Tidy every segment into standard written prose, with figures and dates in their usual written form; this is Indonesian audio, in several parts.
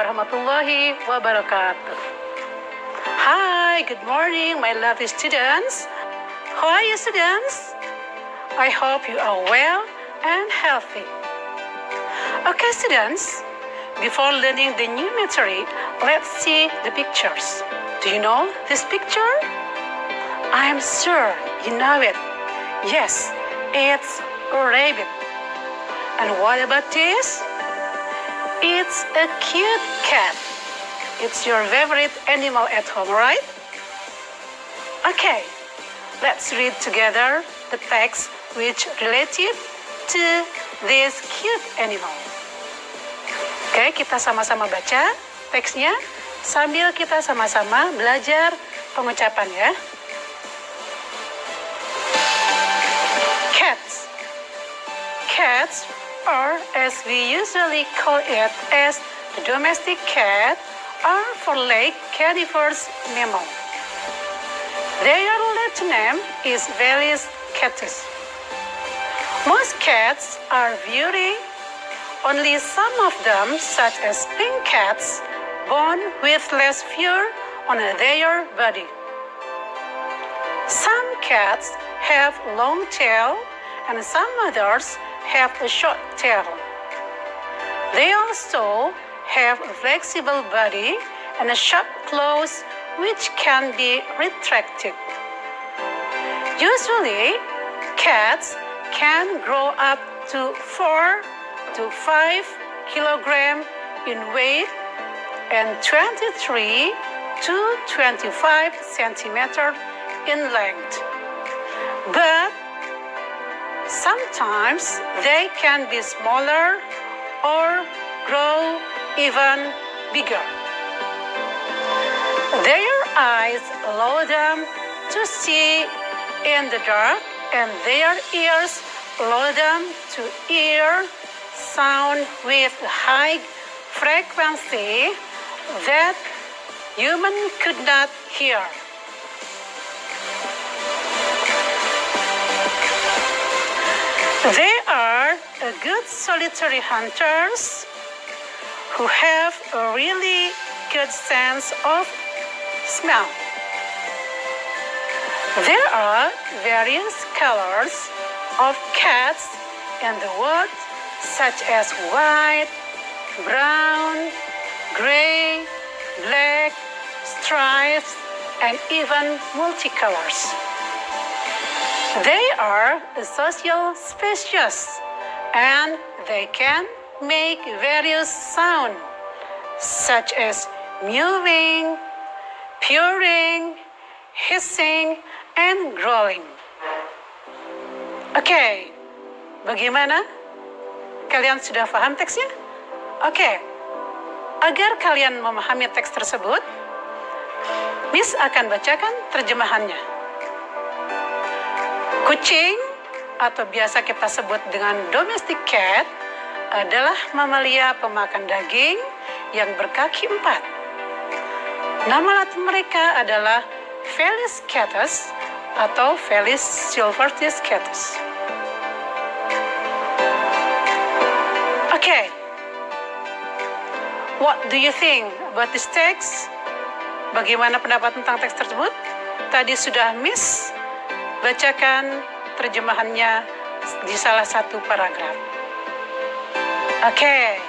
warahmatullahi wabarakatuh. Hi, good morning, my lovely students. How are you, students? I hope you are well and healthy. Okay, students, before learning the new material, let's see the pictures. Do you know this picture? I am sure you know it. Yes, it's a rabbit. And what about this? It's a cute cat. It's your favorite animal at home, right? Okay, let's read together the text which related to this cute animal. Oke, kita sama-sama baca teksnya sambil kita sama-sama belajar pengucapan ya. Cats. Cats, or as we usually call it as the domestic cat, are four-legged carnivorous mammal. Their Latin name is Felis catus. Most cats are beauty. Only some of them, such as pink cats, born with less fur on their body. Some cats have long tail, and some others have a short tail. They also have a flexible body and a sharp claws which can be retracted. Usually, cats can grow up to 4 to 5 kilograms in weight and 23 to 25 centimeters in length. But sometimes they can be smaller or grow even bigger. Their eyes allow them to see in the dark, and their ears allow them to hear sound with high frequency that humans could not hear. They are good solitary hunters who have a really good sense of smell. There are various colors of cats in the world, such as white, brown, gray, black, stripes, and even multicolors. They are a social species, and they can make various sounds, such as mewing, purring, hissing, and growling. Oke, bagaimana? Kalian sudah paham teksnya? Oke, agar kalian memahami teks tersebut, Miss akan bacakan terjemahannya. Kucing, atau biasa kita sebut dengan domestic cat, adalah mamalia pemakan daging yang berkaki 4. Nama Latin mereka adalah Felis catus atau Felis silvestris catus. Okay, what do you think about this text? Bagaimana pendapat tentang teks tersebut? Tadi sudah Miss bacakan terjemahannya di salah satu paragraf. Okay,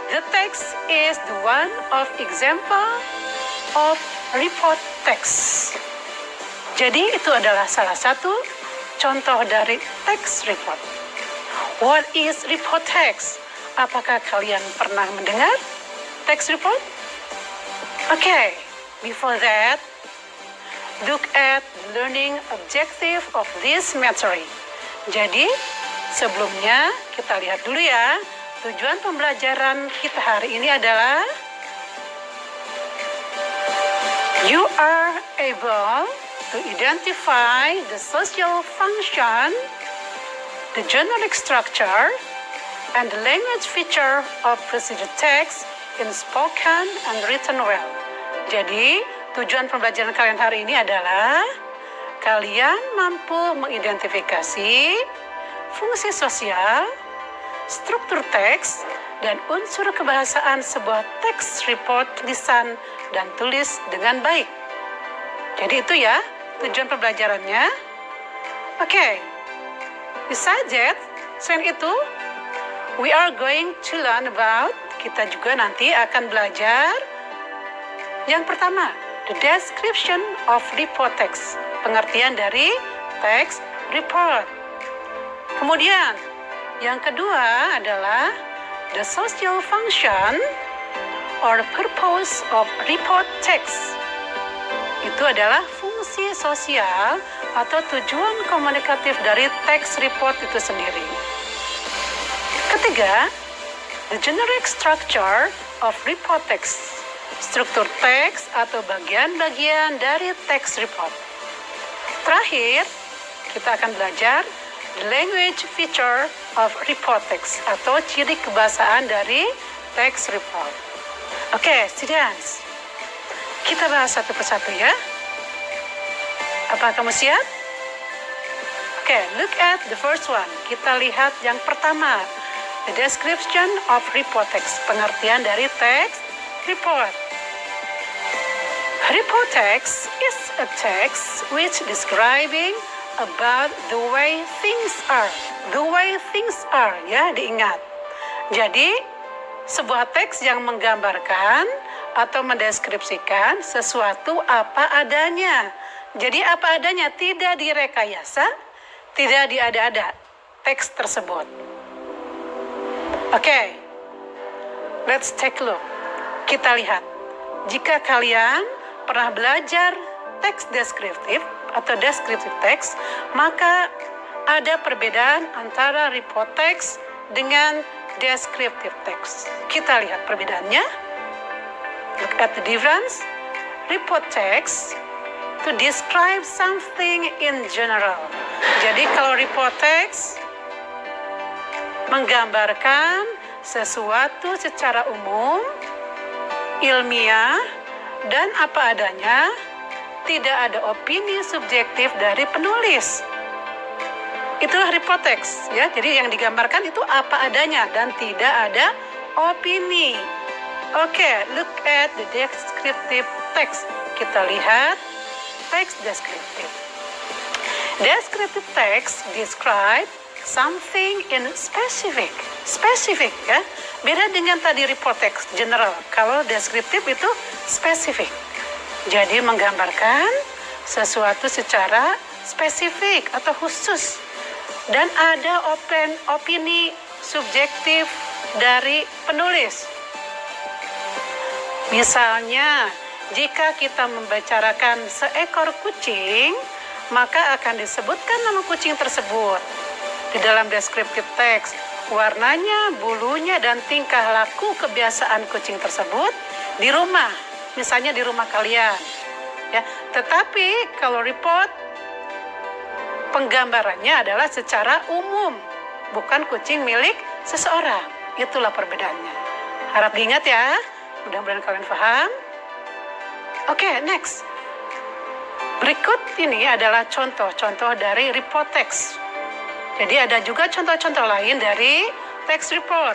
the text is the one of example of report text. Jadi itu adalah salah satu contoh dari text report. What is report text? Apakah kalian pernah mendengar text report? Okay, before that, look at the learning objective of this material. Jadi, sebelumnya kita lihat dulu ya, tujuan pembelajaran kita hari ini adalah you are able to identify the social function, the generic structure, and the language feature of procedure text in spoken and written well. Jadi, tujuan pembelajaran kalian hari ini adalah kalian mampu mengidentifikasi fungsi sosial, struktur teks, dan unsur kebahasaan sebuah teks report lisan dan tulis dengan baik. Jadi itu ya tujuan pembelajarannya. Oke. Besides that, selain itu, we are going to learn about, kita juga nanti akan belajar yang pertama, the description of report text, pengertian dari teks report. Kemudian, yang kedua adalah the social function or purpose of report text. Itu adalah fungsi sosial atau tujuan komunikatif dari teks report itu sendiri. Ketiga, the generic structure of report text, struktur teks atau bagian-bagian dari teks report. Terakhir, kita akan belajar the language feature of report text atau ciri kebahasaan dari teks report. Oke, students, kita bahas satu persatu ya. Apa kamu siap? Oke, look at the first one. Kita lihat yang pertama, the description of report text, pengertian dari teks report. Report text is a text which describing about the way things are. The way things are, ya, diingat. Jadi, sebuah teks yang menggambarkan atau mendeskripsikan sesuatu apa adanya. Jadi apa adanya, tidak direkayasa, tidak diada-ada teks tersebut. Oke, let's take a look. Kita lihat, jika kalian pernah belajar teks deskriptif atau deskriptif teks, maka ada perbedaan antara report text dengan descriptive text. Kita lihat perbedaannya. Look at the difference. Report text to describe something in general. Jadi kalau report text menggambarkan sesuatu secara umum, ilmiah, dan apa adanya, tidak ada opini subjektif dari penulis. Itulah report text, ya. Jadi yang digambarkan itu apa adanya dan tidak ada opini. Oke, look at the descriptive text. Kita lihat teks deskriptif. Descriptive text describe something in specific. Spesifik, ya. Beda dengan tadi report text general. Kalau deskriptif itu spesifik. Jadi menggambarkan sesuatu secara spesifik atau khusus. Dan ada opini subjektif dari penulis. Misalnya, jika kita membicarakan seekor kucing, maka akan disebutkan nama kucing tersebut. Di dalam deskriptif teks, warnanya, bulunya, dan tingkah laku kebiasaan kucing tersebut di rumah. Misalnya di rumah kalian. Ya, tetapi kalau report, penggambarannya adalah secara umum, bukan kucing milik seseorang. Itulah perbedaannya. Harap diingat ya. Mudah-mudahan kalian paham. Oke, next. Berikut ini adalah contoh-contoh dari report text. Jadi ada juga contoh-contoh lain dari text report.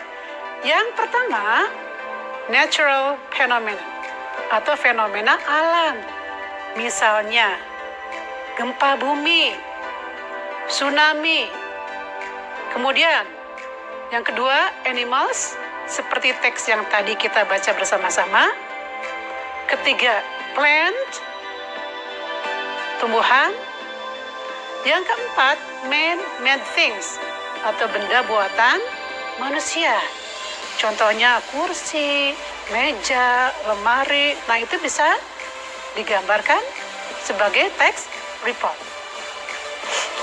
Yang pertama, natural phenomena atau fenomena alam. Misalnya, gempa bumi, tsunami. Kemudian, yang kedua, animals, seperti teks yang tadi kita baca bersama-sama. Ketiga, plant, tumbuhan. Yang keempat, man-made things, atau benda buatan manusia. Contohnya kursi, meja, lemari. Nah, itu bisa digambarkan sebagai teks report.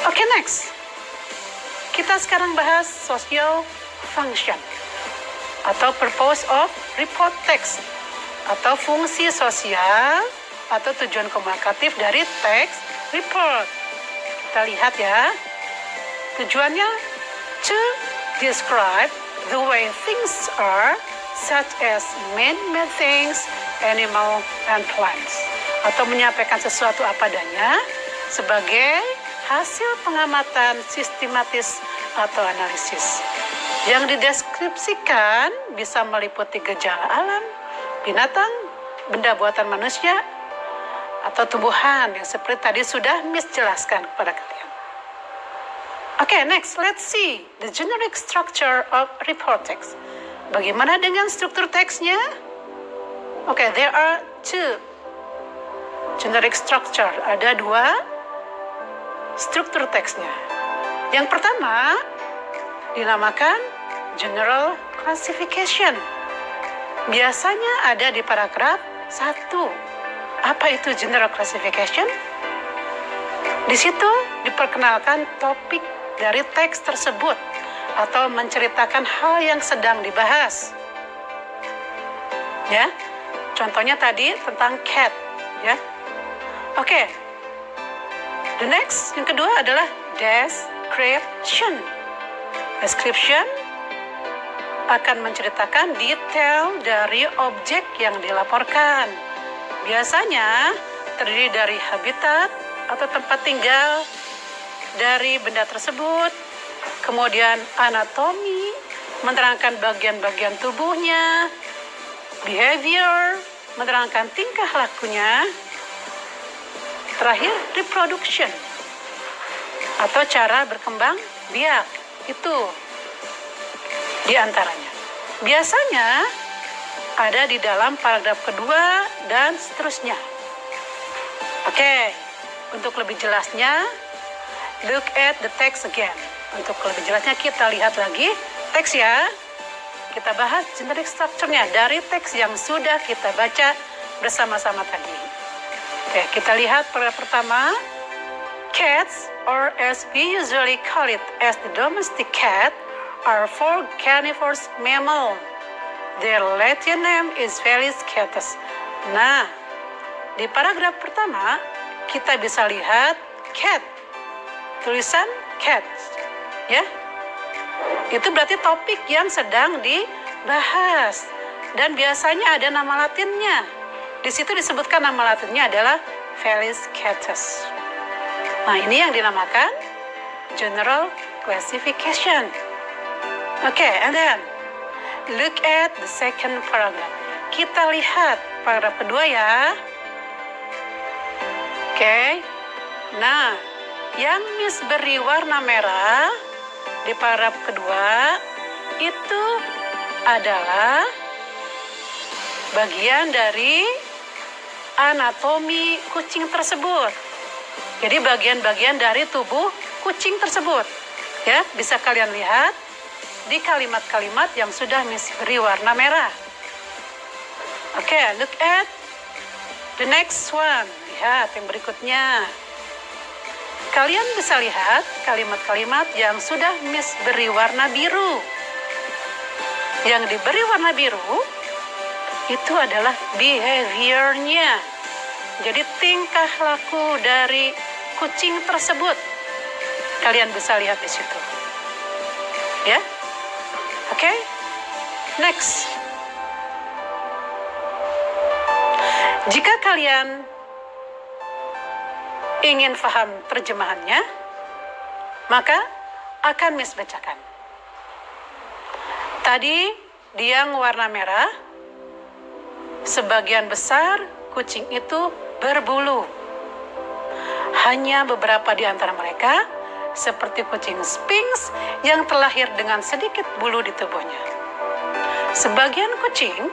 Oke, next. Kita sekarang bahas social function atau purpose of report text atau fungsi sosial atau tujuan komunikatif dari teks report. Kita lihat ya. Tujuannya to describe the way things are, such as man-made things, animal, and plants. Atau menyampaikan sesuatu apa adanya sebagai hasil pengamatan sistematis atau analisis. Yang dideskripsikan bisa meliputi gejala alam, binatang, benda buatan manusia, atau tumbuhan yang seperti tadi sudah Miss jelaskan kepada kalian. Okay, next, let's see the generic structure of report text. Bagaimana dengan struktur teksnya? Okay, there are two generic structure. Ada dua struktur teksnya. Yang pertama dinamakan general classification. Biasanya ada di paragraf 1. Apa itu general classification? Di situ diperkenalkan topik dari teks tersebut atau menceritakan hal yang sedang dibahas. Ya, contohnya tadi tentang cat, ya. Oke. The next, yang kedua adalah description. Description akan menceritakan detail dari objek yang dilaporkan. Biasanya terdiri dari habitat atau tempat tinggal dari benda tersebut, kemudian anatomi, menerangkan bagian-bagian tubuhnya, behavior, menerangkan tingkah lakunya, terakhir reproduction atau cara berkembang biak. Itu di antaranya. Biasanya ada di dalam paragraf kedua dan seterusnya. Oke, untuk lebih jelasnya, look at the text again. Untuk lebih jelasnya kita lihat lagi teks ya. Kita bahas generic structure-nya dari teks yang sudah kita baca bersama-sama tadi. Oke, kita lihat paragraf pertama. Cats, or as we usually call it as the domestic cat, are four carnivorous mammal. Their Latin name is Felis catus. Nah, di paragraf pertama kita bisa lihat cat, tulisan cat, ya. Itu berarti topik yang sedang dibahas dan biasanya ada nama latinnya. Di situ disebutkan nama latinnya adalah Felis catus. Nah, ini yang dinamakan general classification. Okay, and then look at the second paragraph. Kita lihat paragraf kedua ya. Okay. Nah, yang Miss beri warna merah di paragraf kedua itu adalah bagian dari anatomi kucing tersebut. Jadi bagian-bagian dari tubuh kucing tersebut. Ya, bisa kalian lihat di kalimat-kalimat yang sudah Miss beri warna merah. Oke, look at the next one. Lihat yang berikutnya. Kalian bisa lihat kalimat-kalimat yang sudah Miss beri warna biru. Yang diberi warna biru itu adalah behavior-nya. Jadi tingkah laku dari kucing tersebut. Kalian bisa lihat di situ. Ya. Oke. Next. Jika kalian ingin paham terjemahannya, maka akan Miss bacakan. Tadi yang warna merah, sebagian besar kucing itu berbulu. Hanya beberapa di antara mereka, seperti kucing Sphinx yang terlahir dengan sedikit bulu di tubuhnya. Sebagian kucing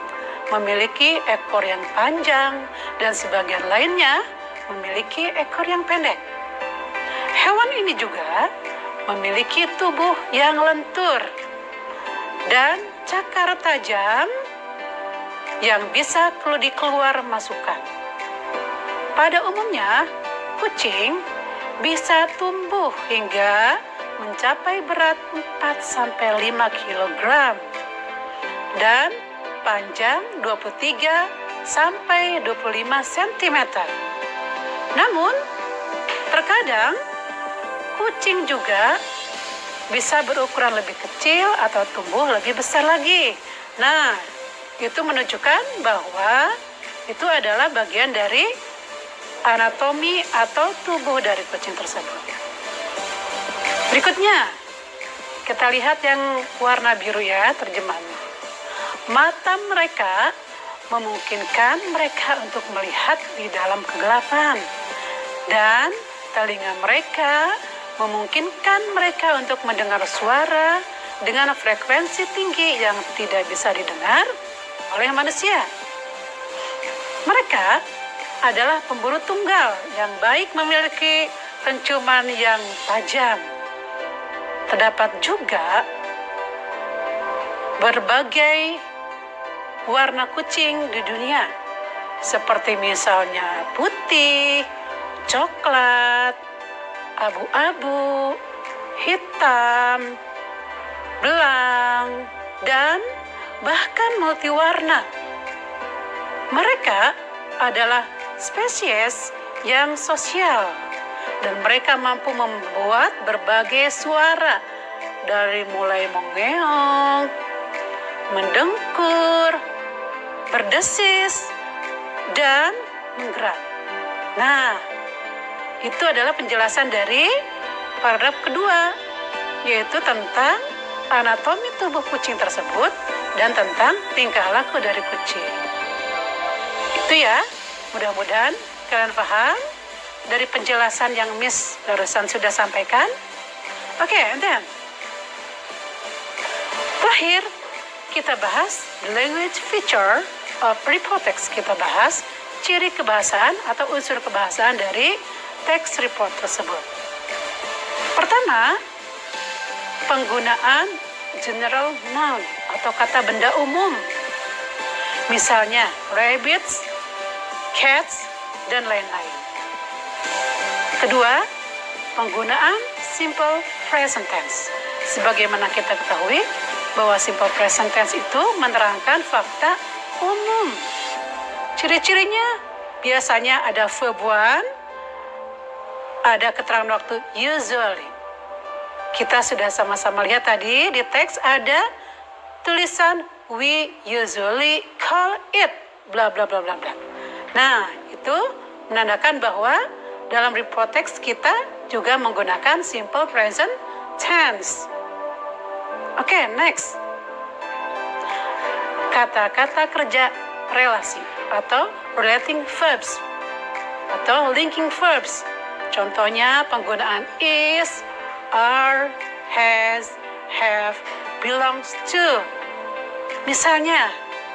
memiliki ekor yang panjang dan sebagian lainnya memiliki ekor yang pendek. Hewan ini juga memiliki tubuh yang lentur dan cakar tajam yang bisa dikeluar masukkan. Pada umumnya, kucing bisa tumbuh hingga mencapai berat 4-5 kg dan panjang 23-25 cm. Namun, terkadang kucing juga bisa berukuran lebih kecil atau tumbuh lebih besar lagi. Nah, itu menunjukkan bahwa itu adalah bagian dari anatomi atau tubuh dari kucing tersebut. Berikutnya, Kita lihat yang warna biru ya terjemahannya. Mata mereka memungkinkan mereka untuk melihat di dalam kegelapan. Dan telinga mereka memungkinkan mereka untuk mendengar suara dengan frekuensi tinggi yang tidak bisa didengar oleh manusia. Mereka adalah pemburu tunggal yang baik memiliki penciuman yang tajam. Terdapat juga berbagai warna kucing di dunia, seperti misalnya putih, coklat, abu-abu, hitam, belang, dan bahkan multiwarna. Mereka adalah spesies yang sosial dan mereka mampu membuat berbagai suara dari mulai mengeong, mendengkur, berdesis, dan menggerak. Nah, itu adalah penjelasan dari paragraf kedua, yaitu tentang anatomi tubuh kucing tersebut dan tentang tingkah laku dari kucing. Itu ya, mudah-mudahan kalian paham dari penjelasan yang Miss barusan sudah sampaikan. Oke, and then terakhir kita bahas the language feature of report text. Kita bahas ciri kebahasaan atau unsur kebahasaan dari teks report tersebut. Pertama, penggunaan general noun atau kata benda umum. Misalnya rabbits, cats, dan lain-lain. Kedua, penggunaan simple present tense. Sebagaimana kita ketahui bahwa simple present tense itu menerangkan fakta umum. Ciri-cirinya biasanya ada verb one, ada keterangan waktu usually. Kita sudah sama-sama lihat tadi di teks ada tulisan we usually call it bla bla bla bla bla. Nah, itu menandakan bahwa dalam report text kita juga menggunakan simple present tense. Oke, next. Kata-kata kerja relasi atau relating verbs atau linking verbs. Contohnya penggunaan is, are, has, have, belongs to. Misalnya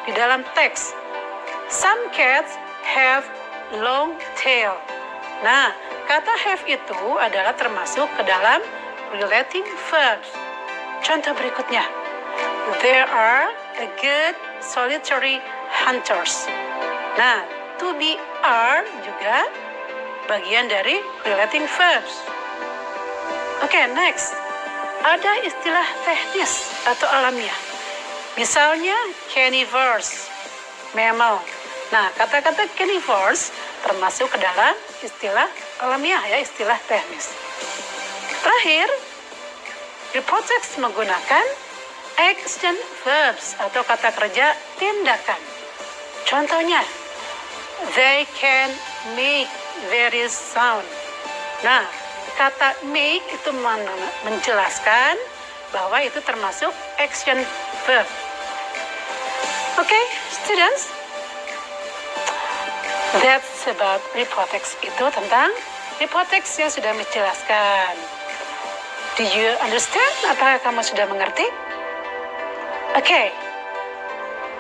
di dalam teks, some cats have long tail. Nah, kata have itu adalah termasuk ke dalam relating verbs. Contoh berikutnya, there are a good solitary hunters. Nah, to be are juga bagian dari relating verbs. Oke, next. Ada istilah teknis atau alamiah. Misalnya carnivores, mammal. Nah, kata-kata carnivores termasuk ke dalam istilah alamiah ya, istilah teknis. Terakhir, report text menggunakan action verbs atau kata kerja tindakan. Contohnya, they can make various sound. Nah, kata make itu menjelaskan bahwa itu termasuk action verb. Oke, students, that's about report text. Itu tentang report text yang sudah menjelaskan. Do you understand? Apakah kamu sudah mengerti? Okay.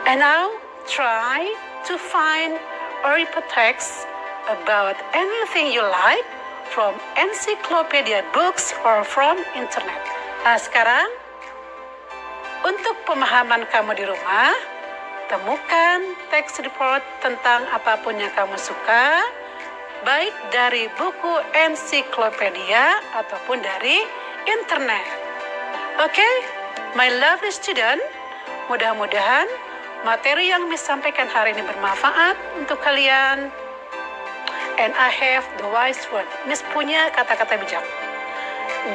And now try to find a report text about anything you like from encyclopedia books or from internet. Nah, sekarang untuk pemahaman kamu di rumah, temukan teks report tentang apapun yang kamu suka, baik dari buku ensiklopedia ataupun dari internet. Oke, my lovely student, mudah-mudahan materi yang Miss sampaikan hari ini bermanfaat untuk kalian. And I have the wise word. Miss punya kata-kata bijak.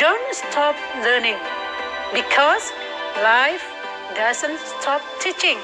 Don't stop learning because life doesn't stop teaching.